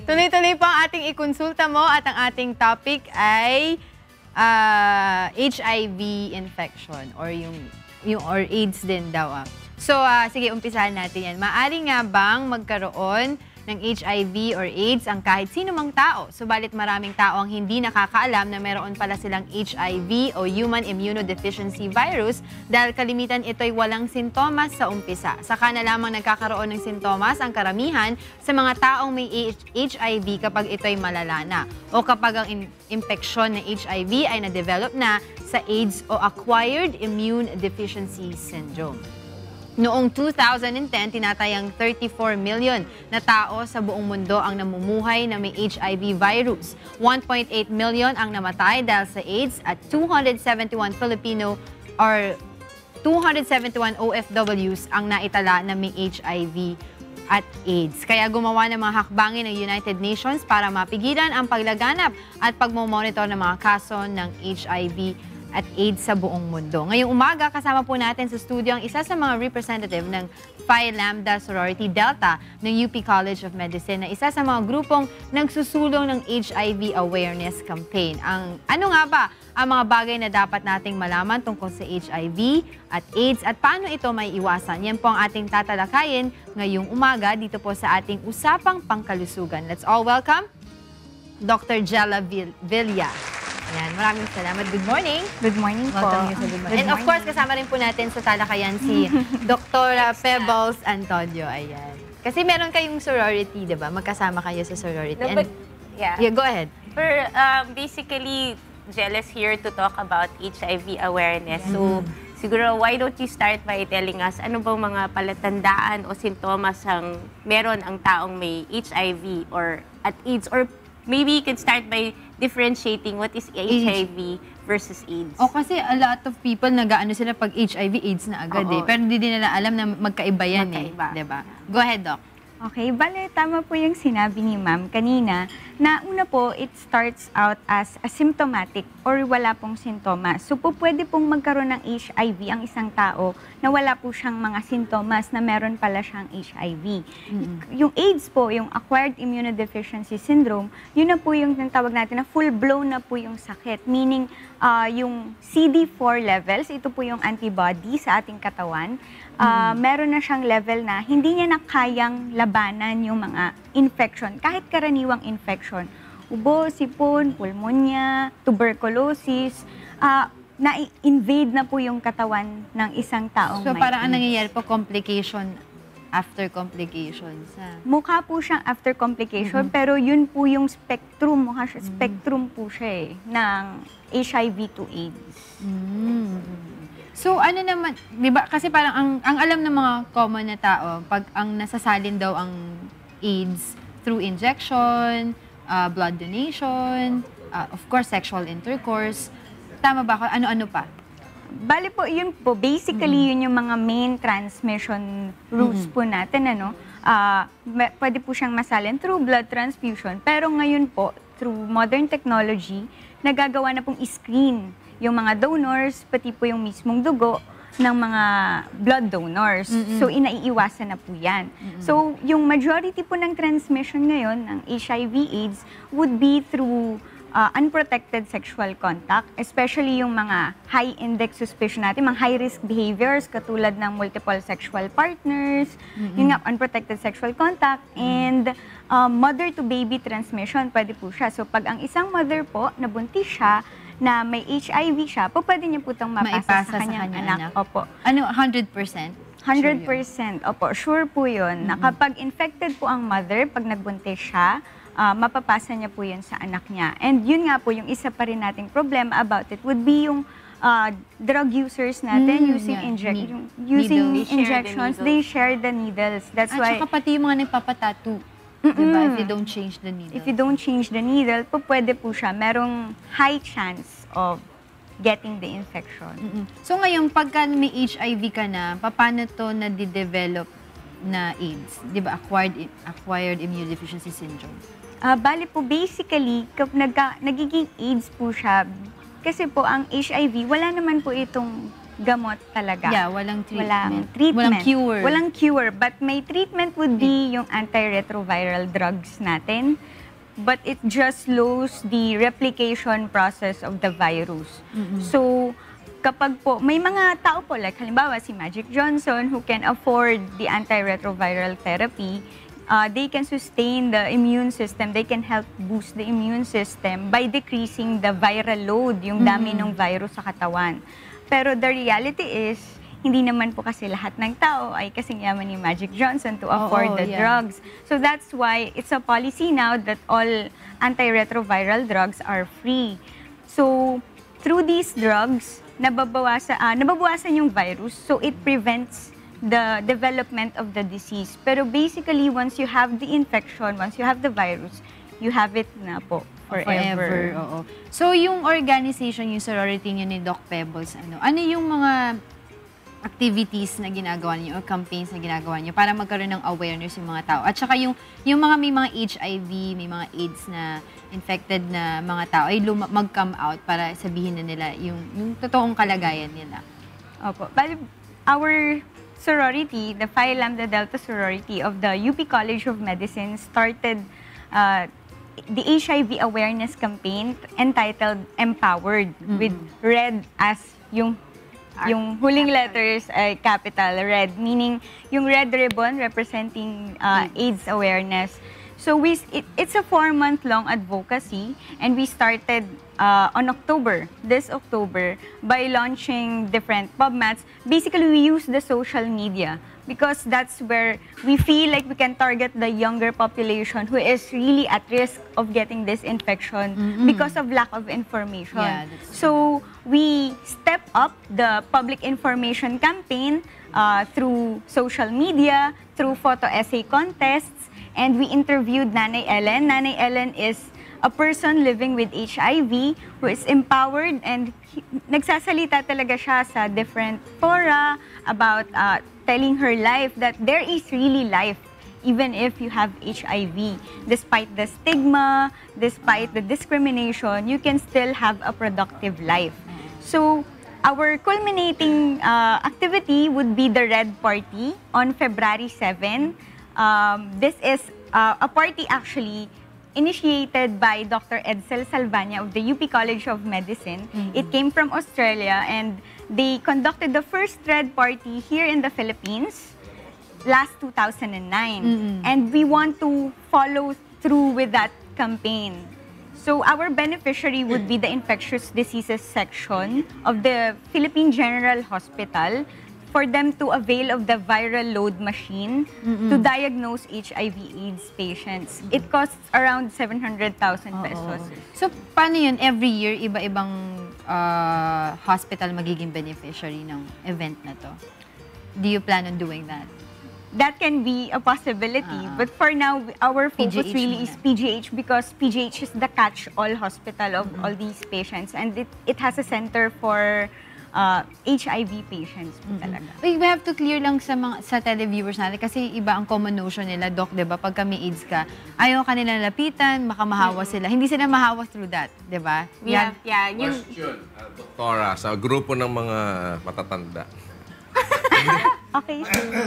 Tuloy-tuloy po ang ating ikonsulta mo at ang ating topic ay HIV infection or or AIDS din daw. So, sige, umpisahan natin yan. Maaari nga bang magkaroon ng HIV or AIDS ang kahit sino mang tao? Subalit maraming tao ang hindi nakakaalam na meron pala silang HIV o Human Immunodeficiency Virus dahil kalimitan ito'y walang sintomas sa umpisa. Saka na lamang nagkakaroon ng sintomas ang karamihan sa mga taong may HIV kapag ito'y malala na o kapag ang impeksyon ng HIV ay na-develop na sa AIDS o Acquired Immune Deficiency Syndrome. Noong 2010, tinatayang 34 million na tao sa buong mundo ang namumuhay na may HIV virus. 1.8 million ang namatay dahil sa AIDS at 271 OFWs ang naitala na may HIV at AIDS. Kaya gumawa ng mga hakbangin ng United Nations para mapigilan ang paglaganap at pagmomonitor ng mga kaso ng HIV at AIDS sa buong mundo. Ngayong umaga, kasama po natin sa studio ang isa sa mga representative ng Phi Lambda Sorority Delta ng UP College of Medicine na isa sa mga grupong nagsusulong ng HIV Awareness Campaign. Ano nga ba ang mga bagay na dapat nating malaman tungkol sa HIV at AIDS at paano ito may iwasan? Yan po ang ating tatalakayin ngayong umaga dito po sa ating Usapang Pangkalusugan. Let's all welcome Dr. Jella Villa. Ayan, maraming salamat. Good morning. Good morning po. And of course, kasama rin po natin sa talakayan si Dr. Pebbles Antonio. Ayan. Kasi meron kayong sorority, di ba? Magkasama kayo sa sorority. No, but, yeah, go ahead. Basically, Jella's here to talk about HIV awareness. So, siguro, why don't you start by telling us ano bang mga palatandaan o sintomas ang meron ang taong may HIV or at AIDS? Or maybe you can start by differentiating what is HIV versus AIDS. O kasi a lot of people nag-ano sila pag HIV, AIDS na agad eh. Pero hindi nila alam na magkaiba yan eh. Diba? Go ahead, Doc. Okay, bale, tama po yung sinabi ni Ma'am kanina na una po, it starts out as asymptomatic or wala pong sintomas. So po pwede pong magkaroon ng HIV ang isang tao na wala po siyang mga sintomas na meron pala siyang HIV. Yung AIDS po, yung Acquired Immunodeficiency Syndrome, yun na po yung tawag natin na full-blown na po yung sakit. Meaning, yung CD4 levels, ito po yung antibody sa ating katawan, meron na siyang level na hindi niya na kayang labanan yung mga infection, kahit karaniwang infection. Ubo, sipon, pulmonya, tuberculosis, na-invade na po yung katawan ng isang taong So may parang ang AIDS. nangyayari po, complication after complications. Mukha po siyang after complication, pero yun po yung spectrum, mukha siya, spectrum po siya ng HIV to AIDS. So ano naman, 'di ba? Kasi parang ang alam ng mga common na tao, pag ang nasasalin daw ang AIDS through injection, blood donation, of course sexual intercourse. Tama ba ako? Ano-ano pa? Bale po, yun po, basically yun yung mga main transmission routes po natin, ano. Pwede po siyang masalin through blood transfusion, pero ngayon po, through modern technology, nagagawa na pong screen yung mga donors, pati po yung mismong dugo ng mga blood donors. So, inaiiwasan na po yan. So, yung majority po ng transmission ngayon ng HIV/AIDS would be through unprotected sexual contact, especially yung mga high-index suspicion natin, mga high-risk behaviors katulad ng multiple sexual partners, yun nga, unprotected sexual contact, and mother-to-baby transmission, pwede po siya. So, pag ang isang mother po, nabuntis siya, na may HIV siya, po pwede niya po itong mapasa sa kanyang anak. Opo. Ano, 100%? 100%. Opo, sure po yun. Na kapag infected po ang mother, pag nagbuntis siya, mapapasa niya po yun sa anak niya. And yun nga po, yung isa pa rin nating problema about it would be yung drug users natin using injections, they share the needles. That's why... At saka pati yung mga nagpapatattoo. Diba? If you don't change the needle. If you don't change the needle, pwede po siya. Merong high chance of getting the infection. So ngayon, pagka may HIV ka na, paano to na-develop na AIDS? Di ba? Acquired Immunodeficiency Syndrome. Bali po, basically, kapag nagiging AIDS po siya, kasi po ang HIV, wala naman po itong gamot talaga. Yeah, walang treatment. Walang treatment. Walang cure. Walang cure. But may treatment would be yung antiretroviral drugs natin. But it just slows the replication process of the virus. So, kapag po, may mga tao po, like halimbawa si Magic Johnson, who can afford the antiretroviral therapy, they can sustain the immune system, they can help boost the immune system by decreasing the viral load, yung dami ng virus sa katawan. Pero the reality is, hindi naman po kasi lahat ng tao ay kasing yaman ni Magic Johnson to afford the drugs. So that's why it's a policy now that all antiretroviral drugs are free. So through these drugs, nababawasan yung virus, so it prevents the development of the disease. Pero basically, once you have the infection, once you have the virus, you have it na po forever. Oo. So, yung organization, yung sorority niyo ni Doc Pebbles, ano yung mga activities na ginagawa niyo or campaigns na ginagawa niyo para magkaroon ng awareness yung mga tao? At saka yung mga may mga HIV, may mga AIDS na infected na mga tao ay mag-come out para sabihin na nila yung totoong kalagayan nila. Opo. Bali, our sorority, the Phi Lambda Delta sorority of the UP College of Medicine started the HIV awareness campaign entitled Empowered, with red as yung huling letters ay capital red, meaning yung red ribbon representing AIDS awareness. So it's a 4-month-long advocacy, and we started on this October, by launching different PubMats. Basically, we use the social media because that's where we feel like we can target the younger population who is really at risk of getting this infection because of lack of information. Yeah, so we step up the public information campaign through social media, through photo essay contests, and we interviewed Nanay Ellen. Nanay Ellen is a person living with HIV who is empowered, and nagsasalita talaga siya sa different fora about telling her life that there is really life even if you have HIV. Despite the stigma, despite the discrimination, you can still have a productive life. So our culminating activity would be the Red Party on February 7. This is a party actually initiated by Dr. Edsel Salvania of the UP College of Medicine. It came from Australia, and they conducted the first Red Party here in the Philippines last 2009. And we want to follow through with that campaign. So our beneficiary would be the infectious diseases section of the Philippine General Hospital, for them to avail of the viral load machine to diagnose HIV/AIDS patients. It costs around 700,000 pesos. So, paano yun? Every year, iba-ibang hospital magiging beneficiary ng event na to? Do you plan on doing that? That can be a possibility. But for now, our focus PGH really muna. is PGH, because PGH is the catch-all hospital of all these patients. And it has a center for HIV patients po talaga. We have to clear lang sa televiewers natin kasi iba ang common notion nila, Doc, 'di ba? Pag may AIDS ka, ayaw ka nila lapitan, baka mahawa sila. Hindi sila mahawa through that, 'di ba? Yung Question, Doktora, sa grupo ng mga matatanda. Okay,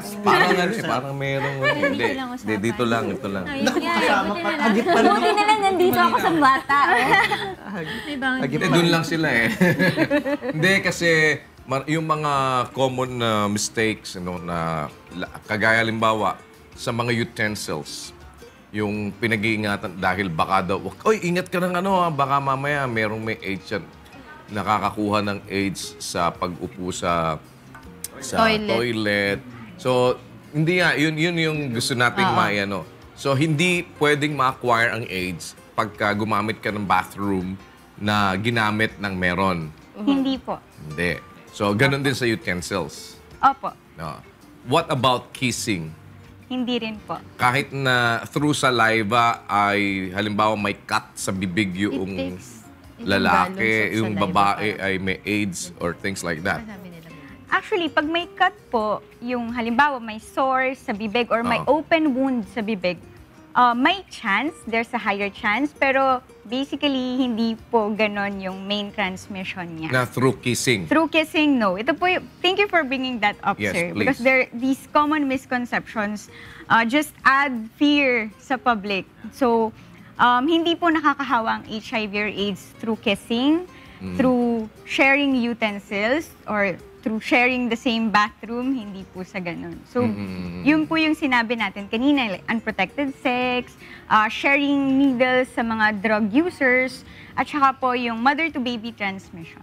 so Parang merong hindi, dito lang, ito lang. Buti na lang nandito ako sa bata. Doon lang sila eh. Hindi, kasi yung mga common mistakes, na kagaya limbawa sa mga utensils, yung pinag-iingatan dahil baka daw, oy, ingat ka ng baka mamaya merong may AIDS yan. Nakakakuha ng AIDS sa pag-upo sa toilet. So, hindi nga, yun yung gusto nating maiano. So, hindi pwedeng ma-acquire ang AIDS pagka gumamit ka ng bathroom na ginamit ng meron. hindi po. Hindi. So, ganun din sa utensils. Opo, No. What about kissing? hindi rin po. Kahit na through saliva ay halimbawa may cut sa bibig yung takes lalaki, balance of yung saliva babae para- ay may AIDS or things like that. Actually, pag may cut po, yung halimbawa may sore sa bibig or may Oo. open wound sa bibig, may chance, there's a higher chance, pero basically, hindi po ganon yung main transmission niya. Na through kissing. Through kissing, no. Ito po, thank you for bringing that up, Yes, sir. please. Because these common misconceptions just add fear sa public. So, hindi po nakakahawa ang HIV or AIDS through kissing, through sharing utensils, or through sharing the same bathroom, hindi po sa ganun. So, yun po yung sinabi natin kanina, like unprotected sex, sharing needles sa mga drug users, at saka po yung mother-to-baby transmission.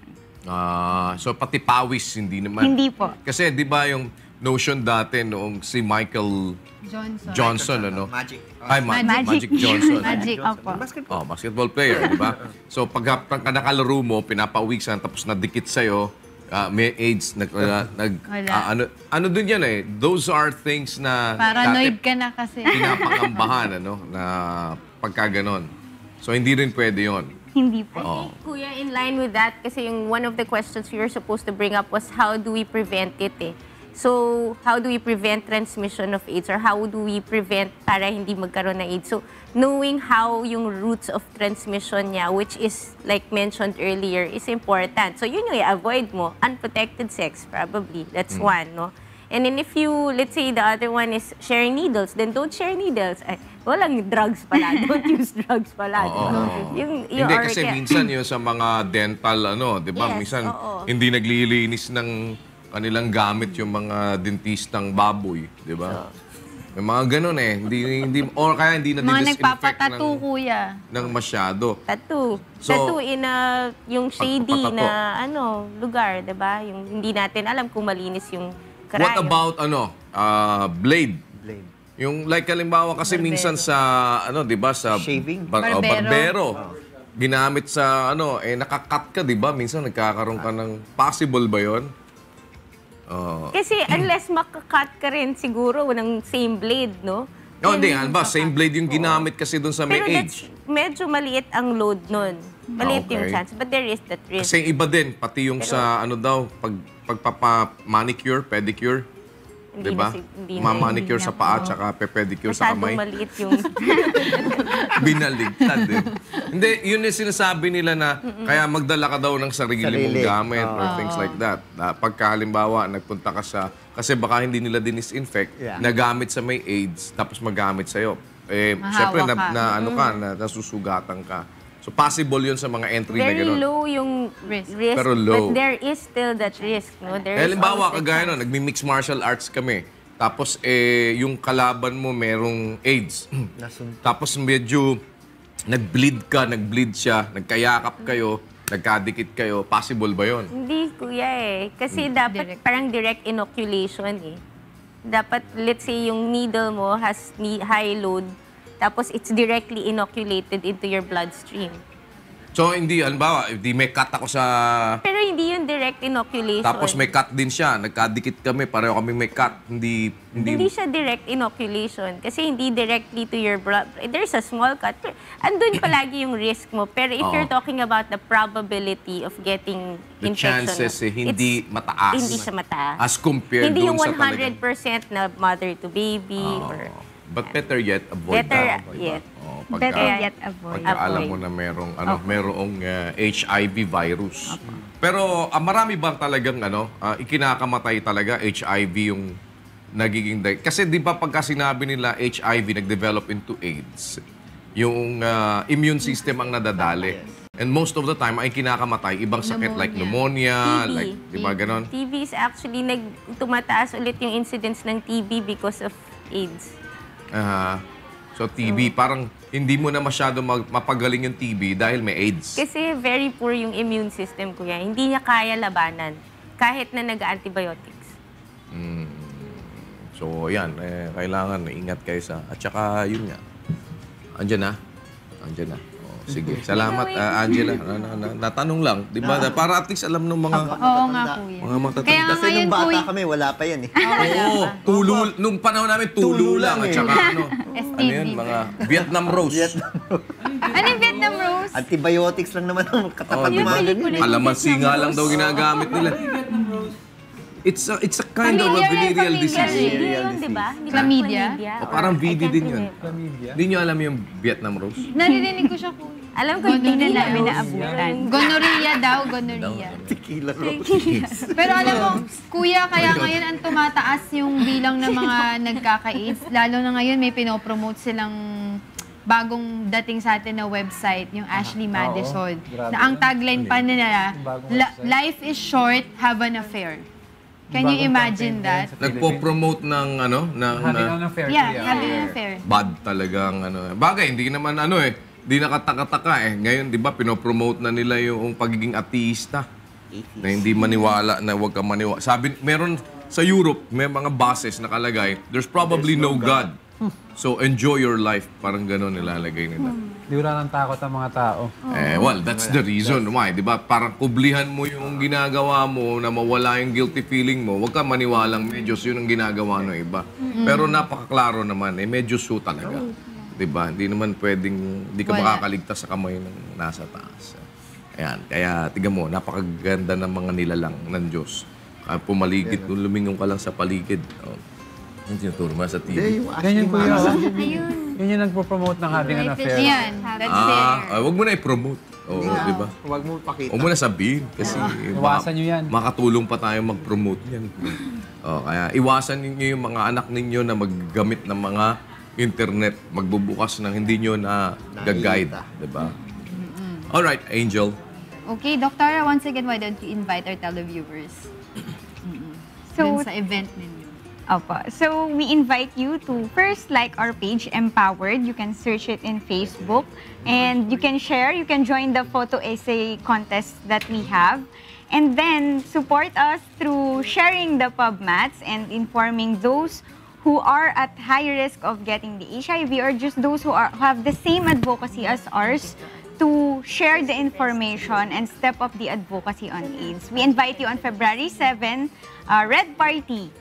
So pati pawis, hindi naman. Hindi po. Kasi di ba yung notion dati noong si Michael Johnson, ano? Magic. Ay, Magic Johnson. Magic, Opo. Oh, basketball player, di ba? So pag nakalaro mo, pinapawisan, tapos nadikit sa'yo, may AIDS, ano dun yan eh. Those are things na Paranoid dati ka na kasi. pinapangambahan, ano, na pagka ganon. So hindi rin pwede yun. Hindi po. I think, Kuya, in line with that, kasi yung one of the questions we were supposed to bring up was how do we prevent it eh. So, how do we prevent transmission of AIDS or how do we prevent para hindi magkaroon ng AIDS? So, knowing how yung roots of transmission niya, which is, like mentioned earlier, is important. So, yun yung i-avoid mo. Unprotected sex, probably. That's one, no? And then if you, let's say the other one is sharing needles, then don't share needles. Ay, walang drugs pala. Don't use drugs pala. Yung Hindi kasi minsan yun sa mga dental, ano, di ba? Yes, Minsan oo. hindi naglilinis ng kanilang gamit yung mga dentistang baboy, di ba? May mga ganun eh. Or kaya hindi na Mga din-disinfect nagpapatattoo, kuya. ng masyado. Tattoo. So, Tattoo in yung shady pagpapatato. na lugar, 'di ba? Yung hindi natin alam kung malinis yung What karayom. about blade? Blade. Yung like halimbawa kasi minsan sa di ba sa Shaving. barbero. Ginamit sa nakakat ka, di ba? Minsan nagkakaroon ka ng possible ba 'yon? Kasi unless makakat ka rin siguro ng same blade, no? No, hindi. Ano ba? Same blade yung ginamit kasi doon sa may Pero age. medyo maliit ang load nun. Maliit yung Okay. chance. But there is that risk. Kasi iba din. Pati yung sa pagpapa-manicure, pedicure. Hindi Di ba? na hindi na. Ma-manicure sa paa tsaka pe-pedicure sa Masyadong kamay. maliit yung... Binaligtad eh. Hindi, yun yung sinasabi nila na kaya magdala ka daw ng sarili mong Sarili. gamit or things like that. Pagka halimbawa, nagpunta ka sa... Kasi baka hindi nila disinfect, Yeah. nagamit sa may AIDS, tapos magamit sa'yo. Mahawa Siyempre, ka. nasusugatan ka. So, possible yun sa mga entry na Very gano'n. low yung Risk. risk. Pero low. But there is still that risk, no? There is Halimbawa, always that kagaya chance. nun, nagmi-mix martial arts kami. Tapos, yung kalaban mo merong AIDS. Tapos, medyo nag-bleed siya, nagkayakap kayo, nagkadikit kayo. Possible ba yon? Hindi, kuya eh. Kasi dapat parang direct inoculation eh. Dapat, let's say, yung needle mo has high load, tapos it's directly inoculated into your bloodstream. So, hindi, halimbawa, di may cut ako sa... Pero hindi yung direct inoculation. Tapos may cut din siya, nagkadikit kami, pareho kami may cut. Hindi Hindi siya direct inoculation kasi hindi directly to your blood. There's a small cut. Andun palagi yung risk mo. Pero if you're talking about the probability of getting the infection, chances hindi it's- mataas. Hindi siya mataas. As compared Hindi doon yung sa talagang... 100% na mother to baby or But better yet, avoid better that. yet. Better yet avoid. Pagka alam mo na merong HIV virus. Pero marami bang talagang ikinakamatay talaga HIV yung nagiging kasi di ba pagka sinabi nila HIV nag-develop into AIDS, yung immune system ang nadadali. And most of the time ay kinakamatay ibang sakit like pneumonia, TB. like di ba ganon? TB is actually tumataas ulit yung incidence ng TB because of AIDS. So TB, parang hindi mo na masyado mapagaling yung TB dahil may AIDS. Kasi very poor yung immune system, kuya. Hindi niya kaya labanan kahit na nag-antibiotics. So yan, kailangan ingat kayo sa... At saka yun nga, andyan na. Oh, sige, salamat Angela. Natanong lang, di ba? Para at least alam ng mga... Oo nga, kuya. Mga matatanda. Kaya nga Kasi ngayon, nung bata kuya. kami, wala pa yan eh. Oo, nung panahon namin, tulo lang. At saka STD. ano yun, mga Vietnam Rose. Ano yung Vietnam Rose? Antibiotics lang naman ang katapat Oh, ng mga ganun eh. Alamansi nga lang daw ginagamit nila. It's a kind of a venereal disease. Chlamydia yun, di ba? Di ba? Chlamydia? O parang Or VD I din can't yun. remember. Hindi nyo alam yung Vietnam Rose? Naririnig ko siya po. Alam ko, hindi na namin naabutan. Gonorrhea daw, gonorrhea. Tequila Rose. Pero alam mo, kuya, kaya ngayon ang tumataas yung bilang ng mga nagkaka-AIDS. Lalo na ngayon may pinopromote silang bagong dating sa atin na website, yung Ashley Madison. grabe Na ang tagline pa nila, Bagong website. life is short, have an affair. Can you Bagong imagine campaign that? din sa Nagpo-promote ng ano, ng Having an affair. Yeah, kuya. having an affair. bad talagang ano. Bagay, hindi naman ano hindi nakataka-taka eh. Ngayon, di ba, pinopromote na nila yung pagiging ateista. Na hindi maniwala, na huwag ka maniwala. Sabi, meron sa Europe, may mga buses nakalagay, there's probably no God. So, enjoy your life. Parang gano'n nilalagay nila. Di wala ng takot ang mga tao. Well, that's the reason why, di ba? Parang kublihan mo yung ginagawa mo na mawala yung guilty feeling mo. Huwag ka maniwalang medyos yun ang ginagawa ng iba. Pero napakaklaro naman, medyos yun talaga. Di ba? Hindi naman pwedeng, hindi ka Wala. makakaligtas sa kamay ng nasa taas. Ayan, kaya tiga mo, napakaganda ng mga nilalang ng Diyos. Pumaligid, kung lumingon ka lang sa paligid. Oh. Yung tinuturo mo sa TV. Yung Ganyan Ashley kuya. Madison. Yun yung nagpo-promote ng having an affair. Yan, that's it. Huwag mo na i-promote. Oo, di ba? Huwag mo pakita. Huwag mo na sabihin kasi Iwasan nyo yan. makatulong pa tayo mag-promote yan. Kaya iwasan niyo yung mga anak ninyo na maggamit ng mga internet, magbubukas ng hindi nyo na guide. Di ba? Alright, Angel. Okay, Doctora, once again, why don't you invite our televiewers So, dun sa event ninyo? Opo. So, we invite you to first like our page, Empowered. You can search it in Facebook. And you can share. You can join the photo essay contest that we have. And then, support us through sharing the PubMats and informing those who are at high risk of getting the HIV or just those who have the same advocacy as ours to share the information and step up the advocacy on AIDS. We invite you on February 7, Red Party,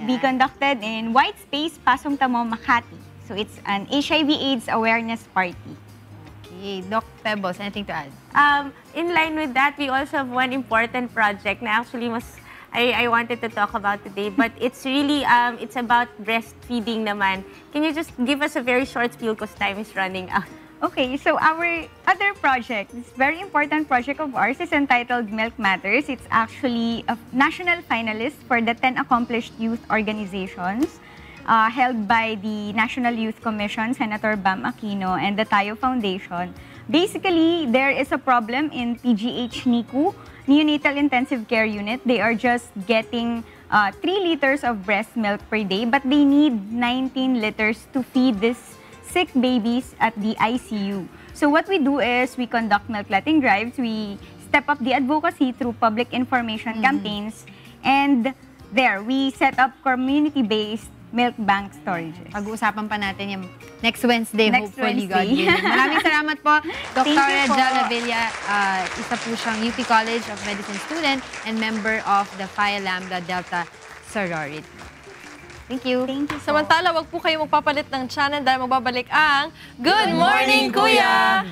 be conducted in White Space, Pasong Tamo, Makati. So it's an HIV/AIDS awareness party. Okay, Doc Pebbles, anything to add? In line with that, we also have one important project na actually I wanted to talk about today, but it's really, it's about breastfeeding naman. Can you just give us a very short spiel because time is running out? Okay, so our other project, this very important project of ours is entitled Milk Matters. It's actually a national finalist for the 10 Accomplished Youth Organizations held by the National Youth Commission, Senator Bam Aquino, and the Tayo Foundation. Basically, there is a problem in PGH NICU, Neonatal Intensive Care Unit. They are just getting 3 liters of breast milk per day, but they need 19 liters to feed these sick babies at the ICU. So what we do is we conduct milk letting drives, we step up the advocacy through public information campaigns, and there, we set up community-based milk bank storages. Pag-uusapan pa natin yung next Wednesday, Next hopefully, Wednesday. God willing. Maraming salamat po, Dr. Thank you po. Jal Avilla. Isa po siyang UP College of Medicine student and member of the Phi Lambda Delta sorority. Thank you. Thank you po. Samantala, wag po kayo magpapalit ng channel dahil magbabalik ang Good Morning, Kuya!